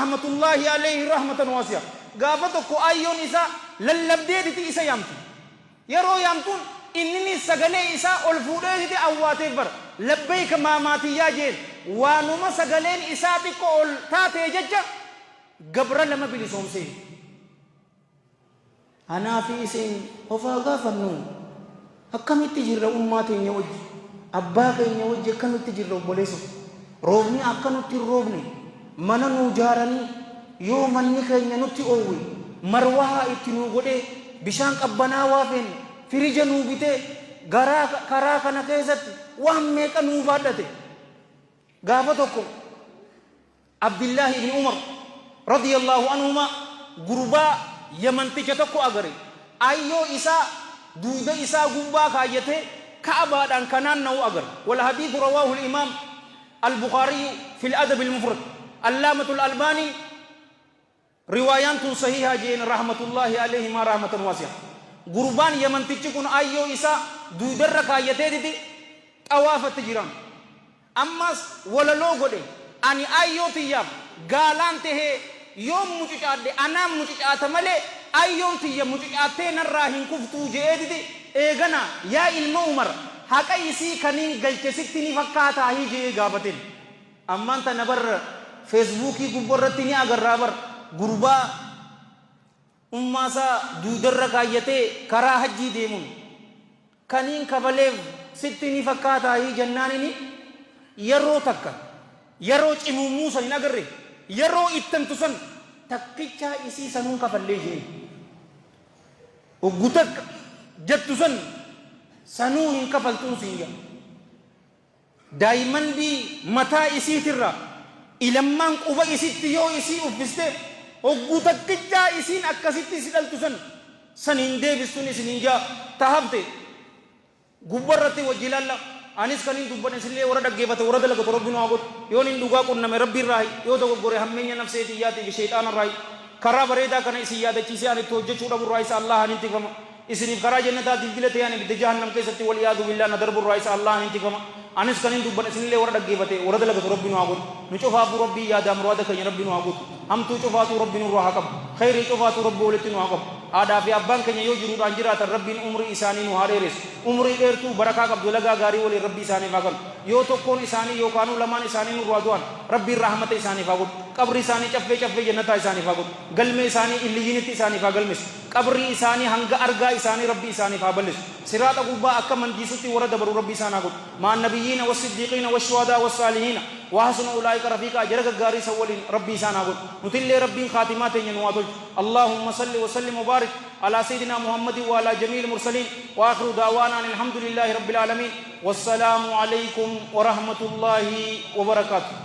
rahmatullahi alayhi rahmatan wasi'a gaafa tokko ayyoon isaa lallabdeetiti isa yaamti yeroo yaamtuun inni sagalee isaa ol fuudheetiti awwaateef bara labbayka maamaatiyyaa jeen waanuma sagaleen isaa xiqqoo ol taatee jecha gabra lama bilisoomsee anaa fi isin ofaa gaafannu akkamitti jirra ummaa teenya wajji abbaa keenya wajji akkamitti jirra obboleessu roobni akka nutti roobne mana nuu jaaranii yoo manni keenya nutti oowwe marwaa itti nuu godhee bishaan qabbanaa waafeen firija nuu bitee karaa kana keessatti waan meeqa nuu baadhate gaafa tokko Abdullahi ibn Umar radiyallahu anhuma gurbaa yamanticha tokko agare ayyoo isaa duuda isaa gubbaa kaayyatee ka'abaadhaan kanaan na'u agare wal hadithu rawahu al-imam al-Bukhari fi al-adab al-mufrad allamatul albani riwayantun sahiha jeen rahmatullahi alayhi ma rahmatan wasi'a gurbaan yamantichi kun ayyoo isaa duudarra kaayyatee diti xawaafatti jiran ammas walaloo godhe ani ayyoo tiyyaaf gaalaan tahee yoom mucucaadde anaan mucucaata malee ayyoon tiyya mucucaattee narraa hin kuftuu je'eetiti eegana yaa ilma Umar haqa isii kaniin galche sitti ni fakkaataa hii je'ee gaafateen ammaan tana barra feesbuukii gubbarratti ni agarraa bar gurbaa ummaasaa duudarra kaayyatee karaa hajjii deemuun kaniin kafaleef sitti ni fakkaataa hii jennaanini yeroo takka yeroo cimummuu san hin agarre yeroo ittantu san takkicha isii sanuun kafallee jee oggu takka jettu san sanuu hin kafaltuun siinga daa'imman bii mataa isiitirra ilammaan quba isitti yoo isii uffiste oggu takkicha isiin akkasitti isi dhaltu san hin deebistuun isin hin jaa tahafte gubbarratti wajji ilaalla anis kanin dubbadhe sillee warra dhaggeeffate warra dalagatu rabbiin waa godhu yoon hin dhugaa qunname rabbiin raayi yoo dogoggore hammeenya nafseetii yaati fi sheexaana raayi karaa bareedaa kana isin yaadachiisee ani itti hojjechuu dhabu irraa isa Allah hin tikfama isiniif karaa jannataa dilbila ta'e ani bidda jahannam keessatti wal iyaadu billah na darbu irraa isa Allah hin tikfama anis kanin dubbadhe sillee warra dhaggeeffate warra dalagatu rabbiin waa godhu nu cufaafu rabbii yaada muraada keenya rabbiin waa godhu hamtuu cufaatu rabbiin irraa haa qabu khayrii cufaatu rabbii walitti nu haa qabu aadaa fi abbaan keenya yoo jiruudhaan jiraatan rabbiin umrii isaanii nu haa dheeressu umrii dheertuu barakaa qabdu lagaa gaarii waliin rabbii isaaniif haa kennu yoo tokkoon isaanii yookaanuu lamaan isaanii nurraa du'an rabbiin rahmata isaaniif haa godhu qabri isaanii caffee jannataa isaaniif haa godhu galmee isaanii illiyyinitti isaaniif haa galmeessu qabri isaanii hanga argaa isaanii rabbii isaaniif haa bal'isu siraata gubbaa akka mandiisutti warra dabaru rabbii isaan haa godhu maan nabiyyiina was-siddiqiina wash-shuhadaa was-saalihiina wa hasuna ulaa'ika rafiiqaa jara gaggaarii isa waliin rabbii isaan haa godhu nutillee rabbiin khaatimaa teenya nu haa tolchu allahumma salli wa sallim wa baarik على سيدنا محمد وعلى جميع المرسلين وآخر دعوانا أن الحمد لله رب العالمين والسلام عليكم ورحمة الله وبركاته.